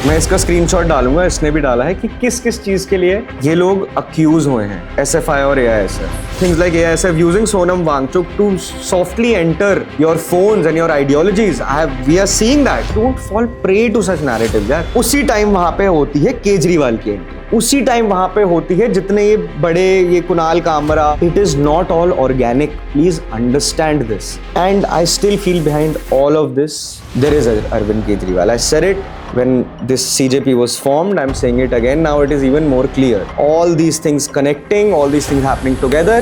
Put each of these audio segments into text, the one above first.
मैं इसका स्क्रीनशॉट डालूंगा, इसने भी डाला है कि किस किस चीज के लिए ये लोग अक्यूज हुए हैं, एसएफआई और AISF. Things like AISF using Sonam Wangchuk to softly enter your phones and your ideologies. We are seeing that. Don't fall prey to such narratives यार। उसी टाइम वहां पे होती है केजरीवाल की एंट्री, उसी टाइम वहां पे होती है जितने ये बड़े ये Kunal Kamra. It is not all organic, please understand this. And I still feel behind all of this there is Arvind Kejriwal. I said it when this CJP was formed. I'm saying it again now. It is even more clear. All these things connecting, all these things happening together.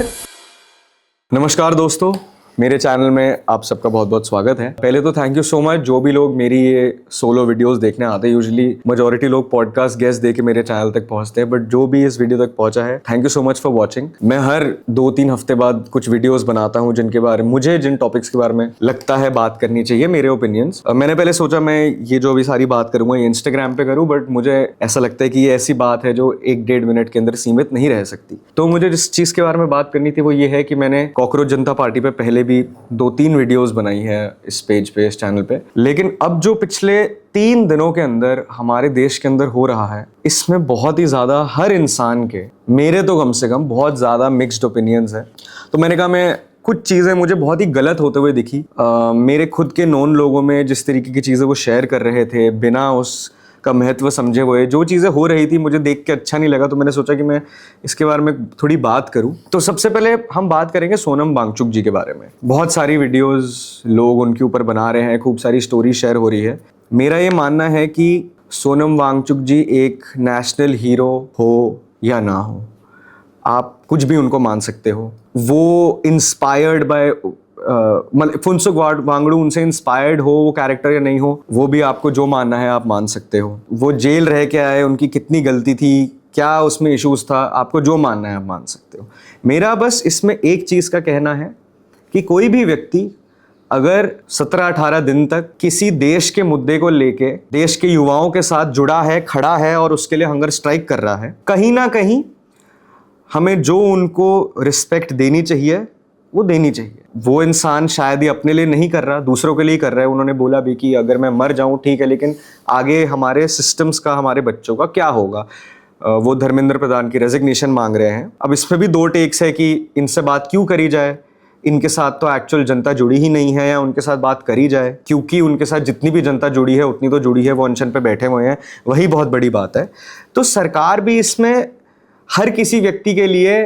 नमस्कार दोस्तों, मेरे channel में आप सबका बहुत बहुत स्वागत है। पहले तो थैंक यू सो मच जो भी लोग मेरी ये सोलो वीडियोस देखने आते हैं। यूजुअली मेजॉरिटी लोग पॉडकास्ट गेस्ट देके मेरे चैनल तक पहुंचते हैं, बट जो भी इस वीडियो तक पहुंचा है, thank you so much for watching. मैं हर 2-3 हफ्ते बाद कुछ वीडियोस बनाता हूं जिनके बारे में मुझे जिन टॉपिक्स के बारे में लगता है बात करनी चाहिए, मेरे ओपिनियंस। मैंने पहले सोचा मैं ये जो अभी सारी बात करूंगा ये इंस्टाग्राम पे करूँ, बट मुझे ऐसा लगता है कि ये ऐसी बात है जो 1-1.5 मिनट के अंदर सीमित नहीं रह सकती। तो मुझे जिस चीज के बारे में बात करनी थी वो ये है कि मैंने कॉकरोच जनता पार्टी पे पहले भी 2-3 वीडियोस बनाई है इस पेज पे, इस चैनल पे। लेकिन अब जो पिछले 3 दिनों के अंदर हमारे देश के अंदर हो रहा है, इसमें बहुत ही ज्यादा हर इंसान के, मेरे तो कम से कम बहुत ज्यादा मिक्स्ड ओपिनियंस है। तो मैंने कहा मैं कुछ चीजें मुझे बहुत ही गलत होते हुए दिखी। मेरे खुद के नोन लोगों में जिस तरीके की चीजें वो शेयर कर रहे थे बिना उस का महत्व समझे हुए, जो चीज़ें हो रही थी मुझे देख के अच्छा नहीं लगा। तो मैंने सोचा कि मैं इसके बारे में थोड़ी बात करूं। तो सबसे पहले हम बात करेंगे सोनम वांगचुक जी के बारे में। बहुत सारी वीडियोस लोग उनके ऊपर बना रहे हैं, खूब सारी स्टोरी शेयर हो रही है। मेरा ये मानना है कि सोनम वांगचुक जी एक नेशनल हीरो हो या ना हो, आप कुछ भी उनको मान सकते हो। वो इंस्पायर्ड बाय मतलब फुनसुक वांगडू उनसे इंस्पायर्ड हो वो कैरेक्टर या नहीं हो, वो भी आपको जो मानना है आप मान सकते हो। वो जेल रह के आए, उनकी कितनी गलती थी, क्या उसमें इश्यूज था, आपको जो मानना है आप मान सकते हो। मेरा बस इसमें एक चीज़ का कहना है कि कोई भी व्यक्ति अगर 17-18 दिन तक किसी देश के मुद्दे को लेके देश के युवाओं के साथ जुड़ा है, खड़ा है और उसके लिए हंगर स्ट्राइक कर रहा है, कहीं ना कहीं हमें जो उनको रिस्पेक्ट देनी चाहिए वो देनी चाहिए। वो इंसान शायद ये अपने लिए नहीं कर रहा, दूसरों के लिए कर रहा है। उन्होंने बोला भी कि अगर मैं मर जाऊं ठीक है, लेकिन आगे हमारे सिस्टम्स का, हमारे बच्चों का क्या होगा। वो धर्मेंद्र प्रधान की रेजिग्नेशन मांग रहे हैं। अब इसमें भी 2 टेक्स है कि इनसे बात क्यों करी जाए, इनके साथ तो एक्चुअल जनता जुड़ी ही नहीं है, या उनके साथ बात करी जाए क्योंकि उनके साथ जितनी भी जनता जुड़ी है उतनी तो जुड़ी है, वो अनशन पे बैठे हुए हैं, वही बहुत बड़ी बात है। तो सरकार भी इसमें हर किसी व्यक्ति के लिए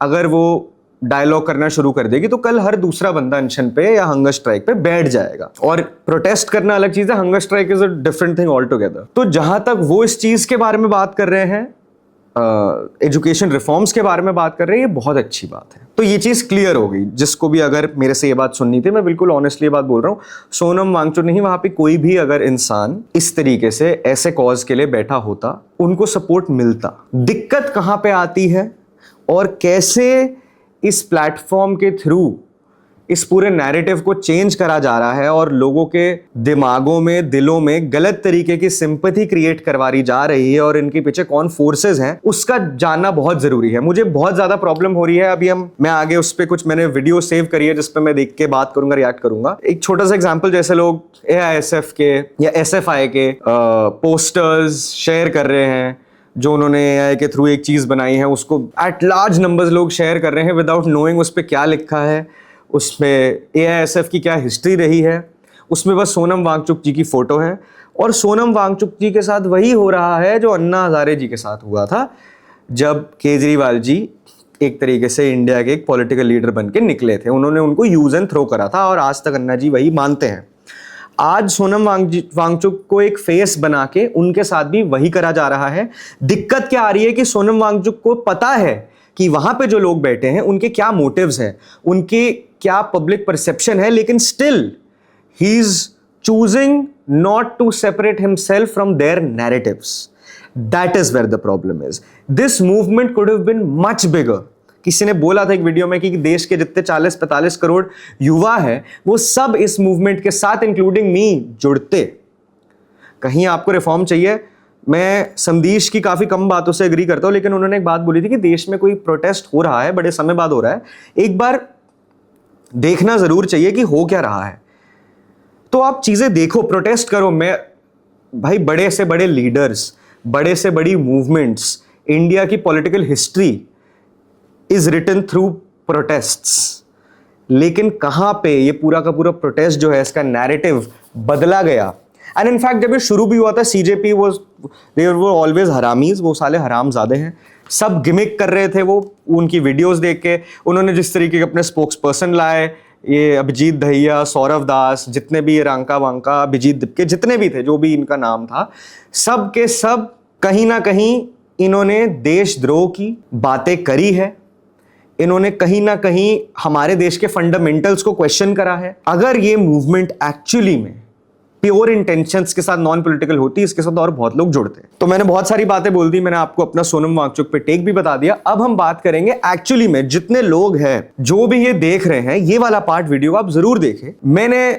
अगर वो डायलॉग करना शुरू कर देगी तो कल हर दूसरा बंदा अनशन पे या हंगर स्ट्राइक पे बैठ जाएगा। और प्रोटेस्ट करना अलग चीज है, hunger strike is a different thing all together. तो जहां तक वो इस चीज के बारे में बात कर रहे हैं, एजुकेशन रिफॉर्म्स के बारे में बात कर रहे हैं, ये बहुत अच्छी बात है। तो ये चीज क्लियर हो गई। जिसको भी अगर मेरे से ये बात सुननी थी, मैं बिल्कुल ऑनेस्टली ये बात बोल रहा हूँ, सोनम वांगचुक नहीं, वहां पे कोई भी अगर इंसान इस तरीके से ऐसे कॉज के लिए बैठा होता, उनको सपोर्ट मिलता। दिक्कत कहां पे आती है और कैसे इस प्लेटफॉर्म के थ्रू इस पूरे नैरेटिव को चेंज करा जा रहा है और लोगों के दिमागों में, दिलों में गलत तरीके की सिंपैथी क्रिएट करवाई जा रही है और इनके पीछे कौन फोर्सेस हैं, उसका जानना बहुत जरूरी है। मुझे बहुत ज्यादा प्रॉब्लम हो रही है। अभी मैं आगे उस पर कुछ मैंने वीडियो सेव करी है जिस पे मैं देख के बात करूंगा, रिएक्ट करूंगा। एक छोटा सा एग्जाम्पल, जैसे लोग एआईएसएफ के या एसएफआई के पोस्टर्स शेयर कर रहे हैं जो उन्होंने एआई के थ्रू एक चीज बनाई है, उसको एट लार्ज नंबर्स लोग शेयर कर रहे हैं विदाउट नोइंग उस पर क्या लिखा है, उसमें एआईएसएफ की क्या हिस्ट्री रही है। उसमें बस सोनम वांगचुक जी की फोटो है और सोनम वांगचुक जी के साथ वही हो रहा है जो अन्ना हजारे जी के साथ हुआ था जब केजरीवाल जी एक तरीके से इंडिया के एक पॉलिटिकल लीडर बन के निकले थे। उन्होंने उनको यूज एंड थ्रो करा था और आज तक अन्ना जी वही मानते हैं। आज सोनम वांगचुक को एक फेस बना के उनके साथ भी वही करा जा रहा है। दिक्कत क्या आ रही है कि सोनम वांगचुक को पता है कि वहां पे जो लोग बैठे हैं उनके क्या मोटिव्स हैं, उनके क्या पब्लिक परसेप्शन है, लेकिन still he is choosing not to separate himself from their narratives. That is where the problem is. This movement could have been much bigger. किसी ने बोला था एक वीडियो में कि देश के जितने 40-45 करोड़ युवा है वो सब इस मूवमेंट के साथ इंक्लूडिंग मी जुड़ते। कहीं आपको रिफॉर्म चाहिए, मैं संदेश की काफी कम बातों से एग्री करता हूं, लेकिन उन्होंने एक बात बोली थी कि देश में कोई प्रोटेस्ट हो रहा है, बड़े समय बाद हो रहा है, एक बार देखना जरूर चाहिए कि हो क्या रहा है। तो आप चीजें देखो, प्रोटेस्ट करो। मैं भाई बड़े से बड़े लीडर्स, बड़े से बड़ी मूवमेंट्स, इंडिया की political history is written through protests. लेकिन कहां पे ये पूरा का पूरा प्रोटेस्ट जो है, इसका नैरेटिव बदला गया। एंड इनफैक्ट जब ये शुरू भी हुआ था, CJP was they were always हरामीज, वो साले हरामजादे हैं, सब गिमिक कर रहे थे। वो उनकी वीडियोस देख के उन्होंने जिस तरीके के अपने स्पोक्स पर्सन लाए, ये अभिजीत दहिया, सौरव दास, जितने भी ये रांका वांका, अभिजीत दिपके, जितने भी थे, जो भी इनका नाम था, सब के सब कहीं ना कहीं इन्होंने देशद्रोह की बातें करी है। इन्होंने कहीं ना कहीं हमारे देश के फंडामेंटल्स को क्वेश्चन करा है। अगर ये मूवमेंट एक्चुअली में प्योर इंटेंशंस के साथ नॉन पॉलिटिकल होती, इसके साथ और बहुत लोग जुड़ते। तो मैंने बहुत सारी बातें बोल दी, मैंने आपको अपना सोनम वांगचुक पे टेक भी बता दिया। अब हम बात करेंगे एक्चुअली में जितने लोग हैं जो भी ये देख रहे हैं, ये वाला पार्ट वीडियो आप जरूर देखें। मैंने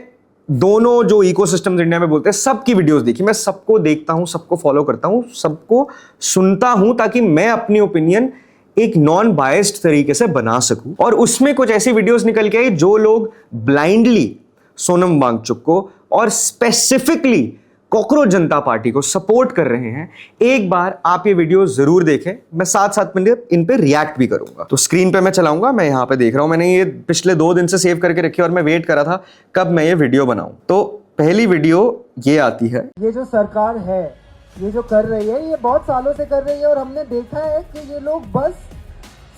दोनों जो इकोसिस्टम्स इंडिया में बोलते हैं सबकी वीडियोस देखी, मैं सबको देखता हूं, सबको फॉलो करता हूं, सबको सुनता हूं, ताकि मैं अपनी ओपिनियन एक नॉन बायस्ड तरीके से बना सकूं। और उसमें कुछ ऐसी वीडियोस निकल के आई जो लोग ब्लाइंडली सोनम वांगचुक को और स्पेसिफिकली कॉकरोच जनता पार्टी को सपोर्ट कर रहे हैं। एक बार आप ये वीडियो जरूर देखें, मैं साथ साथ में इन पे रिएक्ट भी करूंगा। तो स्क्रीन पे मैं चलाऊंगा, मैं यहाँ पे देख रहा हूं, मैंने ये पिछले 2 दिन से सेव करके रखी और मैं वेट करा था कब मैं ये वीडियो बनाऊं। तो पहली वीडियो ये आती है। ये जो सरकार है, ये जो कर रही है, ये बहुत सालों से कर रही है, और हमने देखा है कि ये लोग बस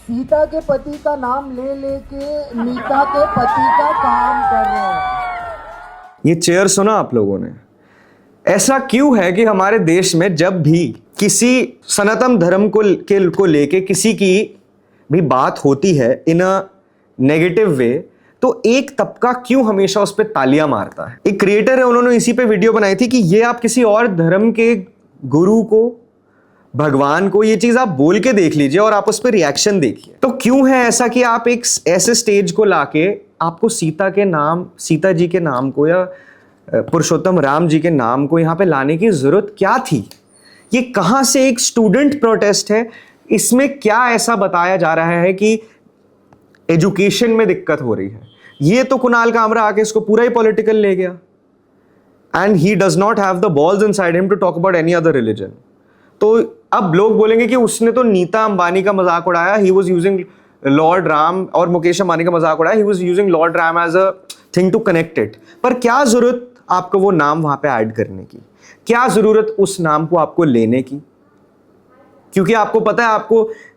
सीता के पति का नाम ले लेके नीता के पति का काम कर रहे हैं। ये चेयर सुना आप लोगों ने? ऐसा क्यों है कि हमारे देश में जब भी किसी सनातन धर्म को लेके किसी की भी बात होती है इन अ नेगेटिव वे, तो एक तबका क्यों हमेशा उस पर तालियां मारता है? एक क्रिएटर है, उन्होंने इसी पे वीडियो बनाई थी कि ये आप किसी और धर्म के गुरु को, भगवान को, ये चीज आप बोल के देख लीजिए और आप उस पर रिएक्शन देखिए। तो क्यों है ऐसा कि आप एक ऐसे स्टेज को लाके आपको सीता के नाम, सीता जी के नाम को या पुरुषोत्तम राम जी के नाम को यहाँ पे लाने की जरूरत क्या थी? ये कहाँ से एक स्टूडेंट प्रोटेस्ट है? इसमें क्या ऐसा बताया जा रहा है कि एजुकेशन में दिक्कत हो रही है? ये तो कुणाल कामरा आके इसको पूरा ही पॉलिटिकल ले गया। And he does not have the balls inside him to talk about any other religion. तो अब लोग बोलेंगे कि उसने तो नीता अंबानी का मजाक उड़ाया, he was using lord Ram, और मुकेश अंबानी का मजाक उड़ाया, he was using lord Ram as a thing to connect it. पर क्या जरूरत आपको वो नाम वहां पे ऐड करने की? क्या जरूरत उस नाम को आपको लेने की? क्योंकि आपको पता है,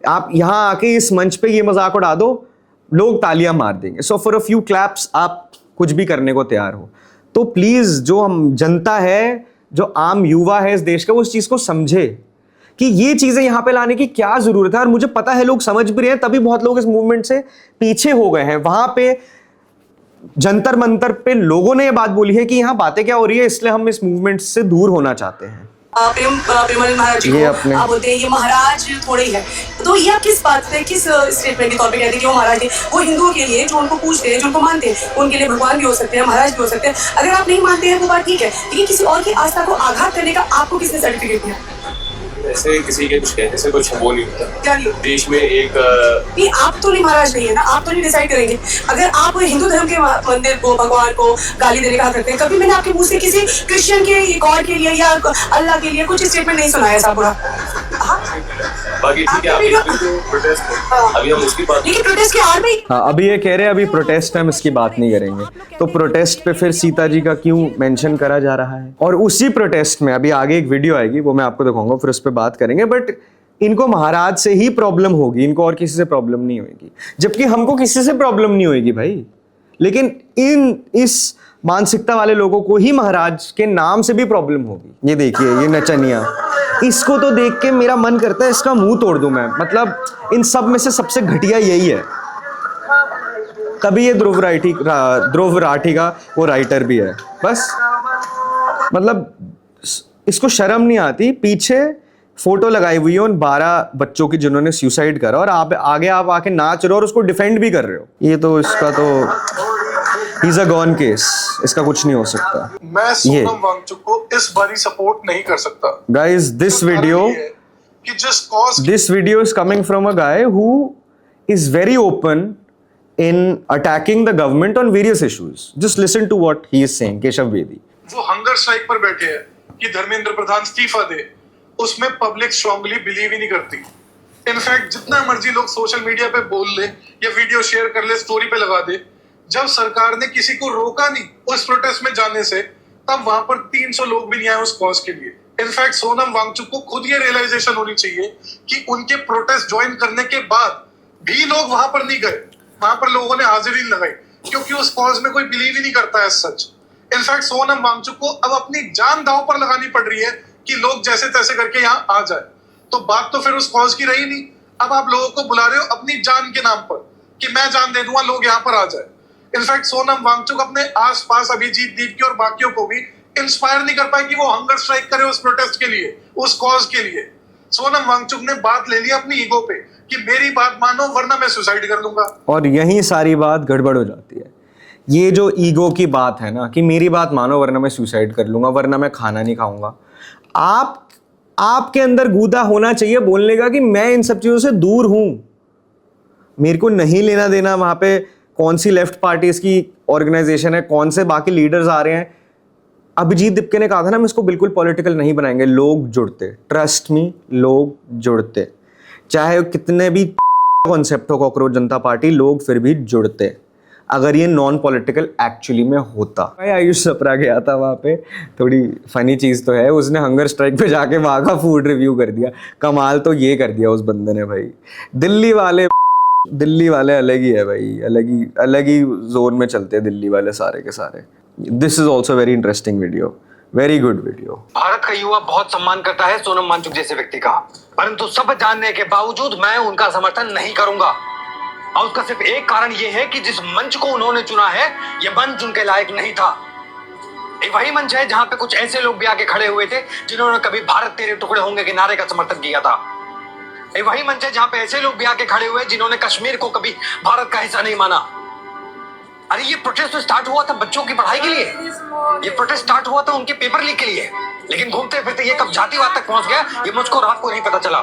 आप यहां आके इस मंच पे ये मजाक उड़ा दो, लोग तालियां मार देंगे। So for a few claps आप कुछ भी करने को तैयार हो। तो प्लीज जो हम जनता है, जो आम युवा है इस देश का, वो उस चीज को समझे कि ये चीजें यहां पे लाने की क्या जरूरत है। और मुझे पता है लोग समझ भी रहे हैं, तभी बहुत लोग इस मूवमेंट से पीछे हो गए हैं। वहां पे जंतर मंतर पे लोगों ने ये बात बोली है कि यहाँ बातें क्या हो रही है, इसलिए हम इस मूवमेंट से दूर होना चाहते हैं। प्रेमानंद महाराज जी को आप बोलते हैं ये महाराज थोड़े ही है, तो ये आप किस बात पे, किस स्टेटमेंट के तौर पे कहते हैं कि वो महाराज है? वो हिंदुओं के लिए जो उनको पूछते हैं, जो उनको मानते हैं, उनके लिए भगवान भी हो सकते हैं, महाराज भी हो सकते हैं। अगर आप नहीं मानते हैं वो बात ठीक है, लेकिन किसी और की आस्था को आघात करने का आपको किसने सर्टिफिकेट दिया? ऐसे किसी के कुछ कहने से कुछ वो नहीं होता। क्या नहीं? देश में एक नहीं, आप तो नहीं महाराज नहीं है ना, आप तो नहीं डिसाइड करेंगे। अगर आप हिंदू धर्म के मंदिर को, भगवान को गाली देने का करते हैं, कभी मैंने आपके मुंह से किसी क्रिश्चियन के गॉड के लिए या अल्लाह के लिए कुछ स्टेटमेंट नहीं सुनाया ऐसा पूरा। बाकी ठीक है, अभी हम उसकी बात, लेकिन प्रोटेस्ट के आड़ में अभी ये कह रहे हैं अभी प्रोटेस्ट है, हम इसकी बात नहीं करेंगे। तो प्रोटेस्ट पे फिर सीता जी का क्यों मेंशन करा जा रहा है? और उसी प्रोटेस्ट में अभी आगे एक वीडियो आएगी, वो मैं आपको दिखाऊंगा, फिर उस पर बात करेंगे। बट इनको महाराज से ही प्रॉब्लम होगी, इनको और किसी से प्रॉब्लम नहीं होगी, जबकि हमको किसी से प्रॉब्लम नहीं होगी भाई। लेकिन इस मानसिकता वाले लोगों को ही महाराज के नाम से भी प्रॉब्लम होगी। ये देखिए, ये नचनिया, इसको तो देख के मेरा मन करता है इसका मुंह तोड़ दूं मैं। मतलब इन सब में से सबसे घटिया यही है। तभी ये ध्रुव राठी का वो राइटर भी है। बस मतलब इसको शर्म नहीं आती, पीछे फोटो लगाई हुई है उन 12 बच्चों की जिन्होंने सुसाइड करा, और आप आगे आप आके नाच रहे हो और उसको डिफेंड भी कर रहे हो। ये तो इसका तो He's a gone case, इसका कुछ नहीं हो सकता। मैं सोनम वांगचुक को इस बारी सपोर्ट नहीं कर सकता। Guys, this video is coming from a guy who is very open in attacking the government on various issues. Just listen to what he is saying, Keshav Bedi. वो हंगर स्ट्राइक पर बैठे हैं, कि धर्मेंद्र प्रधान इस्तीफा दे, उसमें पब्लिक स्ट्रांगली बिलीव ही नहीं करती। In fact जितना मर्जी लोग सोशल मीडिया पे बोल ले या वीडियो शेयर कर ले, स्टोरी पे लगा दे, जब सरकार ने किसी को रोका नहीं उस प्रोटेस्ट में जाने से, तब वहां पर 300 लोग भी नहीं आए उस कॉज के लिए। इनफैक्ट सोनम वांगचुक को खुद ये रियलाइजेशन होनी चाहिए कि उनके प्रोटेस्ट ज्वाइन करने के बाद भी लोग वहां पर नहीं गए, वहां पर लोगों ने हाजिरी लगाई, क्योंकि उस कॉज में कोई बिलीव ही नहीं करता है सच। इनफैक्ट सोनम वांगचुक को अब अपनी जान दांव पर लगानी पड़ रही है कि लोग जैसे तैसे करके यहाँ आ जाए। तो बात तो फिर उस कॉज की रही नहीं। अब आप लोगों को बुला रहे हो अपनी जान के नाम पर कि मैं जान दे दूंगा, लोग यहाँ पर आ जाए। इनफैक्ट सोनम वांगचुक अपने आसपास अभिजीत दीपकी और बाकियों को भी इंस्पायर नहीं कर पाए कि वो हंगर स्ट्राइक करे उस प्रोटेस्ट के लिए, उस कॉज के लिए। सोनम वांगचुक ने बात ले ली अपनी ईगो पे कि मेरी बात मानो वरना मैं सुसाइड कर लूंगा। और यही सारी बात गड़बड़ हो जाती है। ये जो ईगो की बात है ना कि मेरी बात मानो वरना मैं सुसाइड कर लूंगा, वरना मैं खाना नहीं खाऊंगा, आपके अंदर गूदा होना चाहिए बोलने का कि मैं इन सब चीज़ों से दूर हूं, मेरे को नहीं लेना देना वहां पे कौन सी लेफ्ट पार्टीज की ऑर्गेनाइजेशन है, कौन से बाकी लीडर्स आ रहे हैं। अभिजीत दीपके ने कहा था ना, हम इसको बिल्कुल पॉलिटिकल नहीं बनाएंगे, लोग जुड़ते, ट्रस्ट मी, लोग जुड़ते, चाहे कितने भी कॉन्सेप्ट हो कॉकरोच जनता पार्टी, लोग फिर भी जुड़ते अगर ये नॉन पॉलिटिकल एक्चुअली में होता। भाई आयुष सप्रा गया था वहाँ पे, थोड़ी फनी चीज़ तो है, उसने हंगर स्ट्राइक पे जाके वहाँ का फूड रिव्यू कर दिया। कमाल तो ये कर दिया उस बंदे ने भाई। दिल्ली वाले अलग ही है भाई, अलग ही जोन में चलते हैं दिल्ली वाले सारे के सारे। This is also very interesting video, very good video. Bharat का युवा बहुत सम्मान करता है सोनम वांगचुक जैसे व्यक्ति का, परंतु सब जानने के बावजूद मैं उनका समर्थन नहीं करूंगा। और उसका सिर्फ एक कारण यह है कि जिस मंच को उन्होंने चुना है, यह मंच उनके लायक नहीं था। ये वही मंच है जहां पे कुछ ऐसे लोग भी आके खड़े हुए थे जिन्होंने कभी भारत तेरे टुकड़े होंगे के नारे का समर्थन किया था। ये वही मंच है जहां पे ऐसे लोग भी आके खड़े हुए जिन्होंने कश्मीर को कभी भारत का हिस्सा नहीं माना। अरे ये प्रोटेस्ट तो स्टार्ट हुआ था बच्चों की पढ़ाई के लिए, ये प्रोटेस्ट स्टार्ट हुआ था उनके पेपर लीक के लिए, लेकिन घूमते फिरते ये कब जातिवाद तक पहुंच गया ये मुझको रात को नहीं पता चला।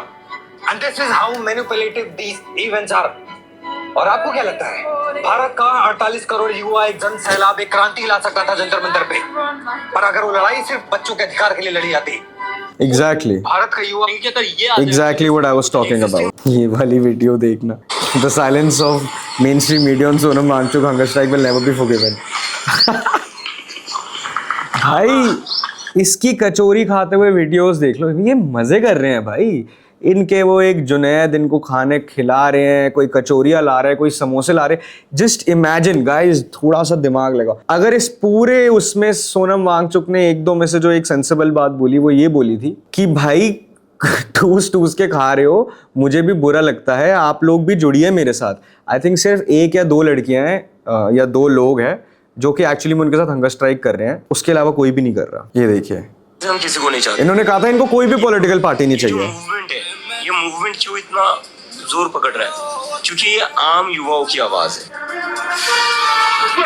And this is how manipulative these events are. और आपको क्या लगता है, भारत का 48 करोड़ युवा एक जन सैलाब, एक क्रांति ला सकता था जंतर मंतर पे, पर अगर वो लड़ाई सिर्फ बच्चों के अधिकार के लिए लड़ी जाती। Exactly. भारत का युवा Exactly what I was talking about. ये वाली वीडियो देखना। The silence of mainstream media on Sonam Wangchuk hunger strike will never be forgiven. भाई इसकी कचौरी खाते हुए वीडियोस देख लो, ये मजे कर रहे हैं भाई। इनके वो एक जुनैद इनको खाने खिला रहे हैं, कोई कचौरियाँ ला रहा है, कोई समोसे ला रहे हैं। जस्ट इमेजिन गाइस, थोड़ा सा दिमाग लगाओ, अगर इस पूरे उसमें सोनम वांगचुक ने एक दो में से जो एक सेंसिबल बात बोली वो ये बोली थी कि भाई ठूस के खा रहे हो, मुझे भी बुरा लगता है, आप लोग भी जुड़िए मेरे साथ। आई थिंक सिर्फ एक या दो लड़कियां हैं या दो लोग हैं जो कि एक्चुअली में उनके साथ हंगर स्ट्राइक कर रहे हैं, उसके अलावा कोई भी नहीं कर रहा। ये देखिए, हम किसी को नहीं चाहते। इन्होंने कहा था इनको कोई भी पॉलिटिकल पार्टी नहीं चाहिए। मूवमेंट है, ये मूवमेंट क्यों इतना जोर पकड़ रहा है? क्योंकि ये आम युवाओं की आवाज है।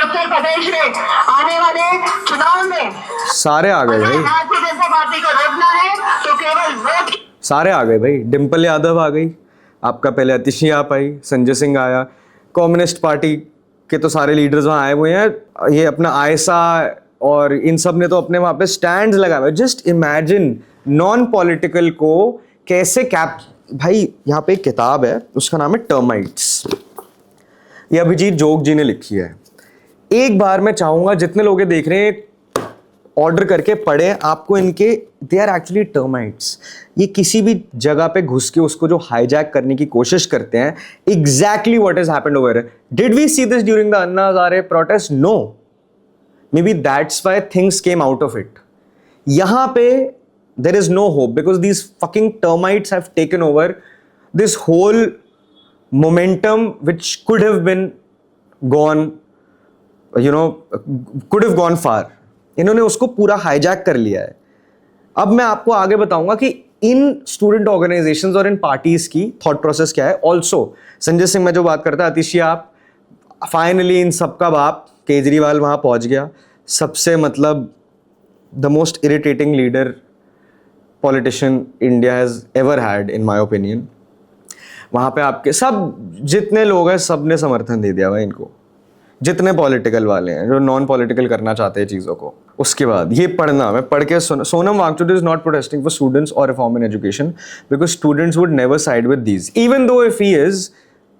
उत्तर प्रदेश में आने वाले चुनाव में सारे आ गए भाई, भारतीय जनता पार्टी को रोकना है तो केवल वोट। सारे आ गए भाई। डिम्पल यादव आ गई, आपका पहले अतिशी आप आई, संजय सिंह आया, कम्युनिस्ट पार्टी के तो सारे लीडर्स वहाँ आए हुए हैं। ये अपना आयसा और इन सब ने तो अपने वहाँ पे स्टैंड्स लगाए हुए। जस्ट इमेजिन नॉन पॉलिटिकल को कैसे कैप। भाई यहाँ पे एक किताब है, उसका नाम है टर्माइट्स, ये अभिजीत जोग जी ने लिखी है। एक बार मैं चाहूँगा जितने लोग ये देख रहे हैं ऑर्डर करके पढ़े, आपको इनके दे आर एक्चुअली टर्माइट्स। ये किसी भी जगह पे घुस के उसको जो हाईजैक करने की कोशिश करते हैं। Exactly what has happened over. Did we see this during the Anna Hazare protest? No, maybe that's why things came out of it. यहाँ पे there is no hope because these fucking termites have taken over this whole momentum which could have been gone, you know, could have gone far. इन्होंने उसको पूरा hijack कर लिया है। अब मैं आपको आगे बताऊंगा कि इन स्टूडेंट ऑर्गेनाइजेशंस और इन पार्टीज की थॉट प्रोसेस क्या है। ऑल्सो संजय सिंह में जो बात करता है, अतिशी आप, फाइनली इन सबका बाप केजरीवाल वहाँ पहुँच गया। सबसे मतलब the most irritating leader politician India has ever had in my opinion. वहाँ पे आपके सब जितने लोग हैं सब ने समर्थन दे दिया भाई इनको। जितने पॉलिटिकल वाले हैं, जो नॉन पॉलिटिकल करना चाहते हैं चीज़ों को। उसके बाद ये पढ़ना, मैं पढ़ के Sonam Wangchuk is not protesting for students और reform in education because students would never side with these, even though if he is,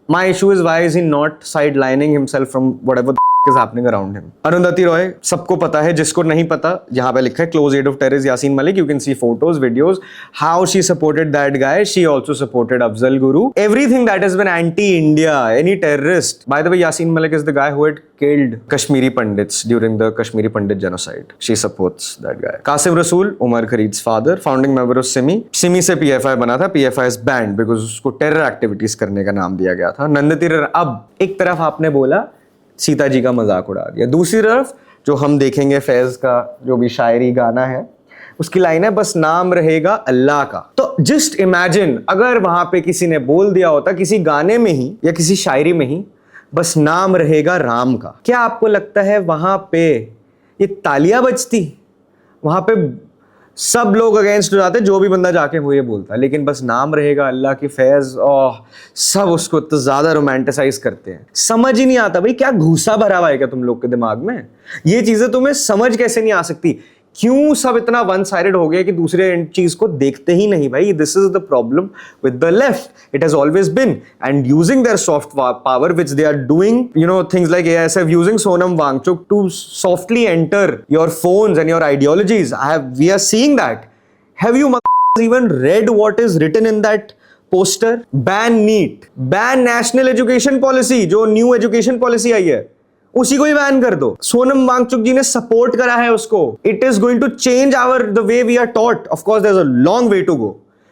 my issue is why is he not sidelining himself from whatever is happening around him. Arundhati Roy सबको पता है, जिसको नहीं पता यहाँ पे लिखा है close aide of terrorist Yasin Malik. You can see photos, videos, how she supported that guy. She also supported Afzal Guru. Everything that has been anti-India, any terrorist. By the way, Yasin Malik is the guy who had killed Kashmiri Pandits during the Kashmiri Pandit genocide. She supports that guy. Qasim Rasool, Umar Khareed's father, founding member of SIMI. SIMI से PFI बना था. PFI is banned because उसको terror activities करने का नाम दिया गया था. नंदती, अब एक तरफ आपने बोला सीता जी का मजाक उड़ा दिया, दूसरी तरफ जो हम देखेंगे फैज का जो भी शायरी गाना है उसकी लाइन है बस नाम रहेगा अल्लाह का. तो जस्ट इमेजिन अगर वहां पे किसी ने बोल दिया होता किसी गाने में ही या किसी शायरी में ही बस नाम रहेगा राम का, क्या आपको लगता है वहां पे ये तालियां बजती? वहां पे सब लोग अगेंस्ट हो जाते, जो भी बंदा जाके वो ये बोलता, लेकिन बस नाम रहेगा अल्लाह की फैज, ओह सब उसको तो ज्यादा रोमांटिसाइज करते हैं. समझ ही नहीं आता भाई क्या घूसा भरा हुआ है क्या तुम लोग के दिमाग में? ये चीजें तुम्हें समझ कैसे नहीं आ सकती? क्यों सब इतना वन साइडेड हो गया कि दूसरे चीज को देखते ही नहीं भाई? This is the problem with the left. It has always been, and using their soft power which they are doing, you know, things like AISF using Sonam Wangchuk to softly enter your phones and your ideologies. We are seeing that. Have you even read what is written in that poster? Ban NEET, ban National Education Policy, जो new education policy आई है उसी को ही ban कर दो. सोनम वांगचुक जी ने support करा है उसको. It is going to change our the way we are taught. Of course there is a long way to go.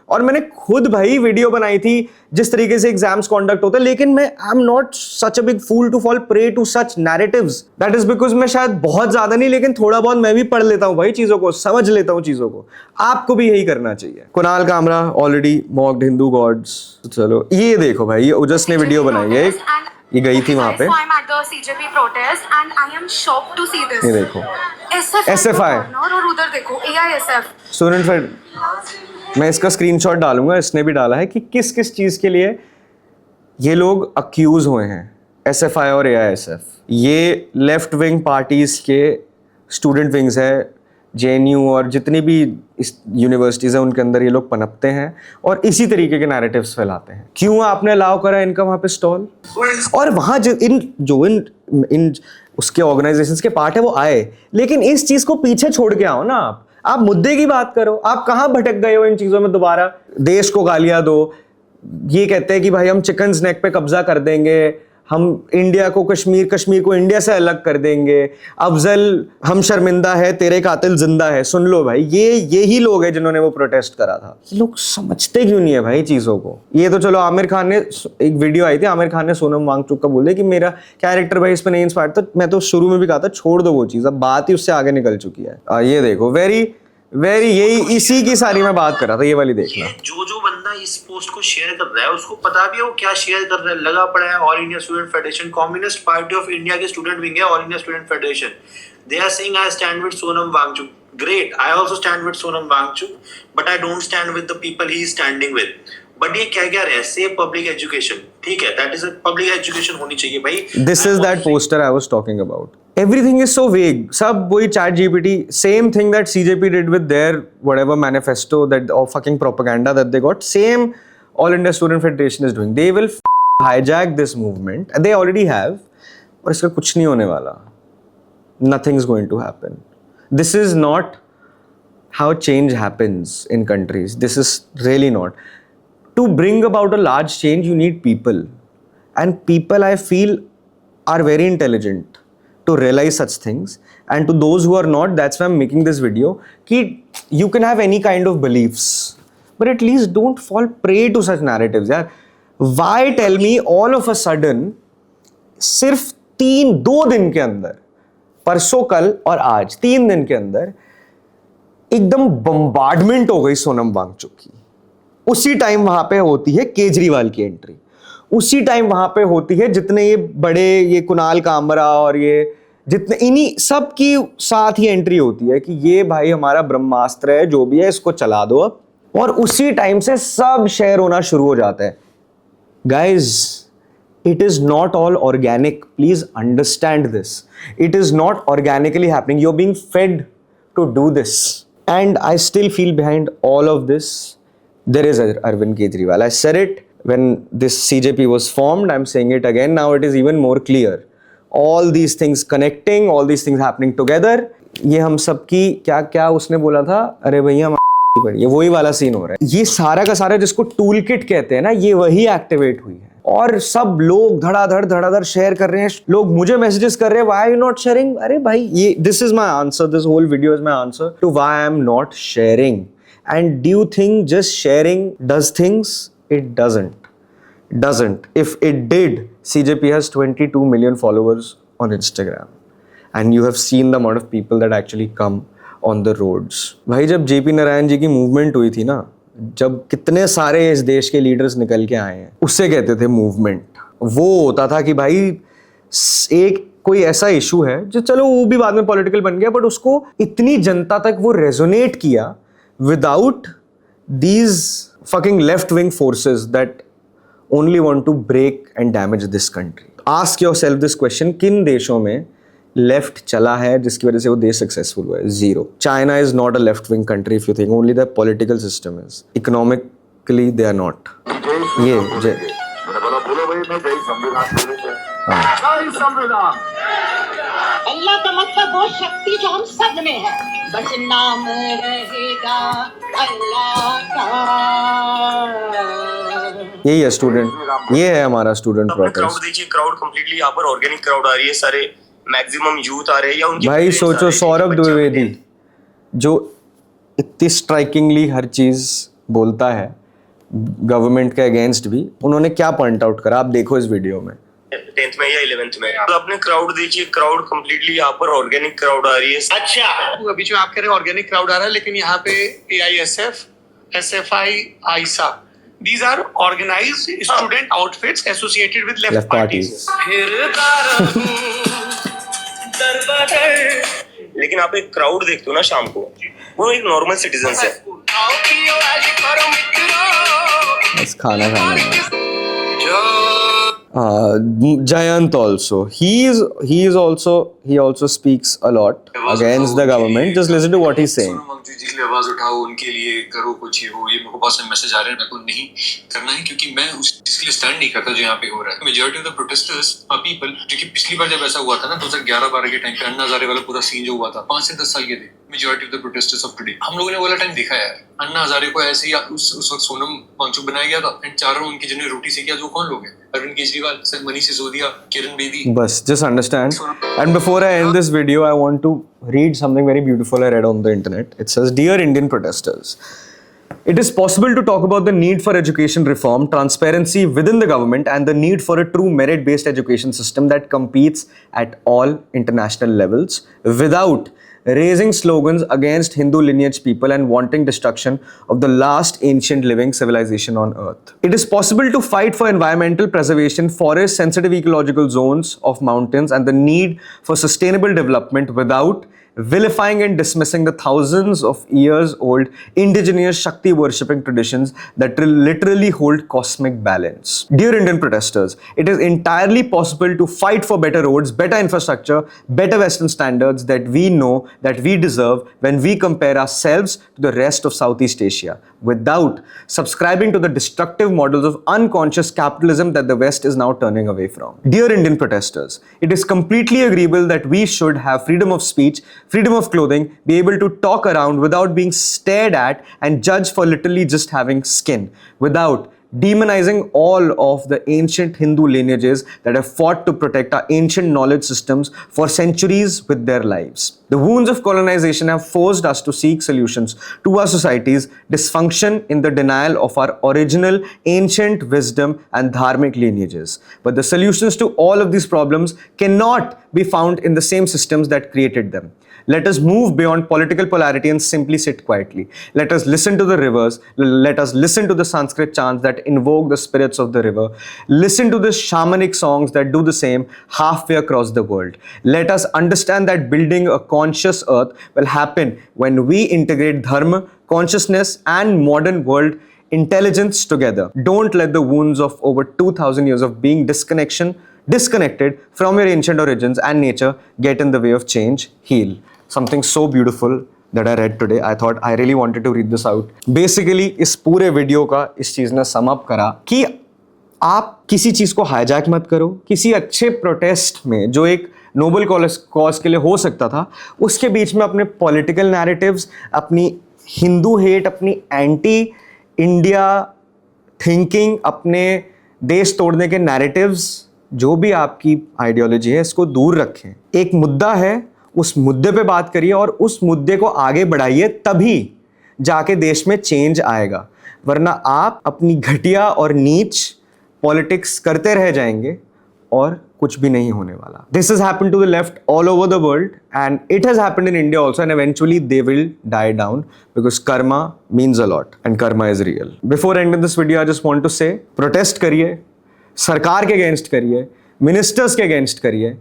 और मैंने खुद भाई वीडियो बनाई थी जिस तरीके से एग्जाम्स कंडक्ट होते हैं, लेकिन मैं I am not such a big fool to fall prey to such narratives. That is because मैं शायद बहुत ज्यादा नहीं लेकिन थोड़ा बहुत मैं भी पढ़ लेता हूं भाई चीजों को, समझ लेता हूं चीजों को. आपको भी यही करना चाहिए. Kunal Kamra already mocked Hindu gods. चलो ये देखो भाई, ये ओजस ने वीडियो बनाई है, ये गई थी वहां पे. CJP protest and I am shocked to see this. ये देखो SFI और उधर देखो AISF. Student fade. मैं इसका स्क्रीनशॉट डालूंगा, इसने भी डाला है कि किस किस चीज के लिए ये लोग अक्यूज हुए हैं. SFI और AISF ये लेफ्ट विंग पार्टीज के स्टूडेंट विंग्स है. JNU और जितनी भी यूनिवर्सिटीज़ हैं उनके अंदर ये लोग पनपते हैं और इसी तरीके के नैरेटिव्स फैलाते हैं. क्यों आपने अलाउ करा इनका वहाँ पे स्टॉल? और वहाँ जो इन उसके ऑर्गेनाइजेशंस के पार्ट है वो आए, लेकिन इस चीज़ को पीछे छोड़ के आओ ना. आप मुद्दे की बात करो. आप कहाँ भटक गए हो इन चीज़ों में? दोबारा देश को गालियाँ दो. ये कहते हैं कि भाई हम चिकन नेक पे कब्जा कर देंगे, हम इंडिया को कश्मीर को इंडिया से अलग कर देंगे, अफजल हम शर्मिंदा है, तेरे कातिल जिंदा है. सुन लो भाई, ये ही लोग हैं जिन्होंने वो प्रोटेस्ट करा था. ये लोग समझते क्यों नहीं है भाई चीजों को? ये तो चलो आमिर खान ने एक वीडियो आई थी, आमिर खान ने सोनम वांगचुक का बोल दिया कि मेरा कैरेक्टर भाई इस पे नहीं इंस्पायर्ड था. मैं तो शुरू में भी कहा था छोड़ दो वो चीज, अब बात ही उससे आगे निकल चुकी है. ये देखो वेरी यही इसी की सारी मैं बात कर रहा था. ये वाली देखना. जो बंदा इस पोस्ट को शेयर कर रहा है उसको पता भी है वो क्या शेयर कर रहा है. लगा पड़ा है all India student federation, communist party of India के स्टूडेंट विंग है all India student federation. They are saying I stand with Sonam Wangchuk. Great, I also stand with Sonam Wangchuk, but I don't stand with the people he is standing with. बट ये क्या रहे हैं? Save public education. ठीक है, that is a public education होनी चाहिए भाई. This is that poster I was talking about. Everything is so vague. सब वही ChatGPT, same thing that CJP did with their whatever manifesto that or fucking propaganda that they got. Same All India Student Federation is doing. They will hijack this movement. They already have. और इसका कुछ नहीं होने वाला. Nothing is going to happen. This is not how change happens in countries. This is really not. To bring about a large change, you need people. And people, I feel, are very intelligent to realize such things. And to those who are not, that's why I'm making this video, कि you can have any kind of beliefs, but at least don't fall prey to such narratives. यार why tell me all of a sudden सिर्फ 2 दिन के अंदर, परसों कल और आज 3 दिन के अंदर एकदम बम्बार्डमेंट हो गई सोनम वांगचुक की. उसी टाइम वहां पे होती है केजरीवाल की एंट्री. उसी टाइम वहां पे होती है जितने ये बड़े ये कुणाल कामरा और ये जितने इन्हीं सब की साथ ही एंट्री होती है कि ये भाई हमारा ब्रह्मास्त्र है, जो भी है इसको चला दो अब. और उसी टाइम से सब शेयर होना शुरू हो जाता है. Guys It is not all organic. Please understand this. It is not organically happening. You're being fed to do this. And I still feel behind all of this, there is Arvind Kejriwal. I said it when this CJP was formed. I'm saying it again. Now it is even more clear. All these things connecting, all these things happening together. ये हम सबकी क्या क्या उसने बोला था, अरे भैया ये वही वाला सीन हो रहा है. ये सारा का सारा जिसको टूल किट कहते हैं ना, ये वही एक्टिवेट हुई है. और सब लोग धड़ाधड़ शेयर कर रहे हैं. लोग मुझे मैसेजेस कर रहे हैं, why are you not sharing. अरे भाई, ये this is my answer. This whole video is my answer to why I am not sharing. And do you think just sharing does things? It doesn't. If it did, CJP has 22 million followers on Instagram, and you have seen the amount of people that actually come on the roads. भाई, जब JP Narayan ji की movement हुई थी ना, जब कितने सारे इस देश के लीडर्स निकल के आए हैं, उससे कहते थे मूवमेंट. वो होता था कि भाई एक कोई ऐसा इशू है जो, चलो वो भी बाद में पॉलिटिकल बन गया, बट उसको इतनी जनता तक वो रेजोनेट किया without these fucking left wing forces that only want to break and damage this country. Ask yourself this question, किन देशों में लेफ्ट चला है जिसकी वजह से वो देश सक्सेसफुल हुआ है? Zero. China is not a left wing country if you think. Only the political system is. Economically they are not. ये जय अल्लाह का मतलब वो शक्ति जो हम सब में है, बस नाम रहेगा अल्लाह का. यही है स्टूडेंट, ये है हमारा स्टूडेंट क्राउड प्रोटेस्ट. देखिए, क्राउड कंप्लीटली यहाँ पर ऑर्गेनिक क्राउड आ रही है. सारे मैक्सिमम यूथ आ रहे हैं या उनके भाई parents आ सोचो, रहे हैं, सौरभ बच्चे आ रहे द्विवेदी हैं. जो इतनी स्ट्राइकिंगली हर चीज बोलता है गवर्नमेंट के अगेंस्ट भी, उन्होंने क्या पॉइंट आउट करा, आप देखो इस वीडियो में. 10th में या 11th में. तो आपने क्राउड देखिए, क्राउड कंप्लीटली यहाँ पर ऑर्गेनिक क्राउड आ रही है. अच्छा, अभी जो आप कह रहे हैं ऑर्गेनिक क्राउड आ रहा है, लेकिन यहाँ पे AISF, SFI, AISA, these are organized student outfits associated with left Left parties. लेकिन आप एक क्राउड देखते हो ना शाम को, वो एक नॉर्मल सिटीजन है. बस खाना खाना. Jayant also, he also speaks a lot against the government. Just listen to what he's saying. Sonam Wangchuck जी के लिए आवाज उठाओ, उनके लिए करो कुछ, ये वो, ये मेरे को बहुत सारे मैसेज आ रहे हैं. मेरे को नहीं करना है क्योंकि मैं उस चीज के लिए स्टैंड नहीं करता जो यहाँ पे हो रहा है. Majority of the protesters are people जो कि पिछली बार जब ऐसा हुआ था ना 2011-12 के टाइम पे, अन्ना हजारे वाला पूरा सीन जो हुआ था, 5 से 10 साल के थे majority of the protesters of today. हम लोगों ने वाला टाइम देखा यार. अन्ना हजारे को ऐसे ही उस वक्त सोनम वांगचुक बनाया गया था, एंड चारों उनकी जिन्हें रोटी से किया, जो कौन लोग हैं? Arvind Kejriwal, Manish Sisodia, Kiran Bedi. Bus, just understand. And before I end this video, I want to read something very beautiful I read on the internet. It says, "Dear Indian protesters, it is possible to talk about the need for education reform, transparency within the government, and the need for a true merit-based education system that competes at all international levels without raising slogans against Hindu lineage people and wanting destruction of the last ancient living civilization on earth. It is possible to fight for environmental preservation, forests, sensitive ecological zones of mountains, and the need for sustainable development without vilifying and dismissing the thousands of years old indigenous Shakti worshipping traditions that literally hold cosmic balance. Dear Indian protesters, it is entirely possible to fight for better roads, better infrastructure, better Western standards that we know that we deserve when we compare ourselves to the rest of Southeast Asia, without subscribing to the destructive models of unconscious capitalism that the West is now turning away from. Dear Indian protesters, it is completely agreeable that we should have freedom of speech, freedom of clothing, be able to talk around without being stared at and judged for literally just having skin, without demonizing all of the ancient Hindu lineages that have fought to protect our ancient knowledge systems for centuries with their lives. The wounds of colonization have forced us to seek solutions to our society's dysfunction in the denial of our original ancient wisdom and dharmic lineages. But the solutions to all of these problems cannot be found in the same systems that created them. Let us move beyond political polarity and simply sit quietly. Let us listen to the rivers. Let us listen to the Sanskrit chants that invoke the spirits of the river. Listen to the shamanic songs that do the same halfway across the world. Let us understand that building a conscious earth will happen when we integrate dharma, consciousness, and modern world intelligence together. Don't let the wounds of over 2000 years of being disconnected from your ancient origins and nature get in the way of change. Heal. Something so beautiful that I read today. I thought I really wanted to read this out. Basically इस पूरे video का इस चीज ने sum up करा कि आप किसी चीज को हाईजैक मत करो. किसी अच्छे प्रोटेस्ट में जो एक नोबल कॉज के लिए हो सकता था, उसके बीच में अपने पॉलिटिकल नैरेटिव्स, अपनी हिंदू हेट, अपनी एंटी इंडिया थिंकिंग, अपने देश तोड़ने के नैरेटिव्स, जो भी आपकी आइडियोलॉजी है, इसको दूर रखें. एक मुद्दा है, उस मुद्दे पे बात करिए और उस मुद्दे को आगे बढ़ाइए, तभी जाके देश में चेंज आएगा. वरना आप अपनी घटिया और नीच पॉलिटिक्स करते रह जाएंगे और कुछ भी नहीं होने वाला. This has happened to the left all over the world and it has happened in India also, and eventually they will die down because karma means a lot and karma is real. Before ending this video, I just want to say, protest करिए, सरकार के against करिए, ministers के against करिए,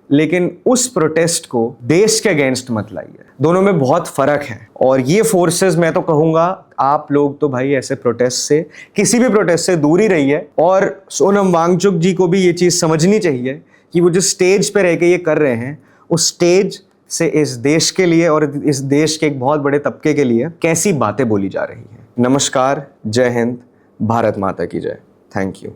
लेकिन उस protest को देश के अगेंस्ट मत लाइए. दोनों में बहुत फर्क है. और ये फोर्सेस, मैं तो कहूँगा आप लोग तो भाई ऐसे प्रोटेस्ट से, किसी भी प्रोटेस्ट से दूर ही रहिए. और सोनम वांगचुक जी को भी ये चीज़ समझनी चाहिए कि वो जो स्टेज पे रह के ये कर रहे हैं, उस स्टेज से इस देश के लिए और इस देश के एक बहुत बड़े तबके के लिए कैसी बातें बोली जा रही हैं. नमस्कार, जय हिंद, भारत माता की जय. Thank you.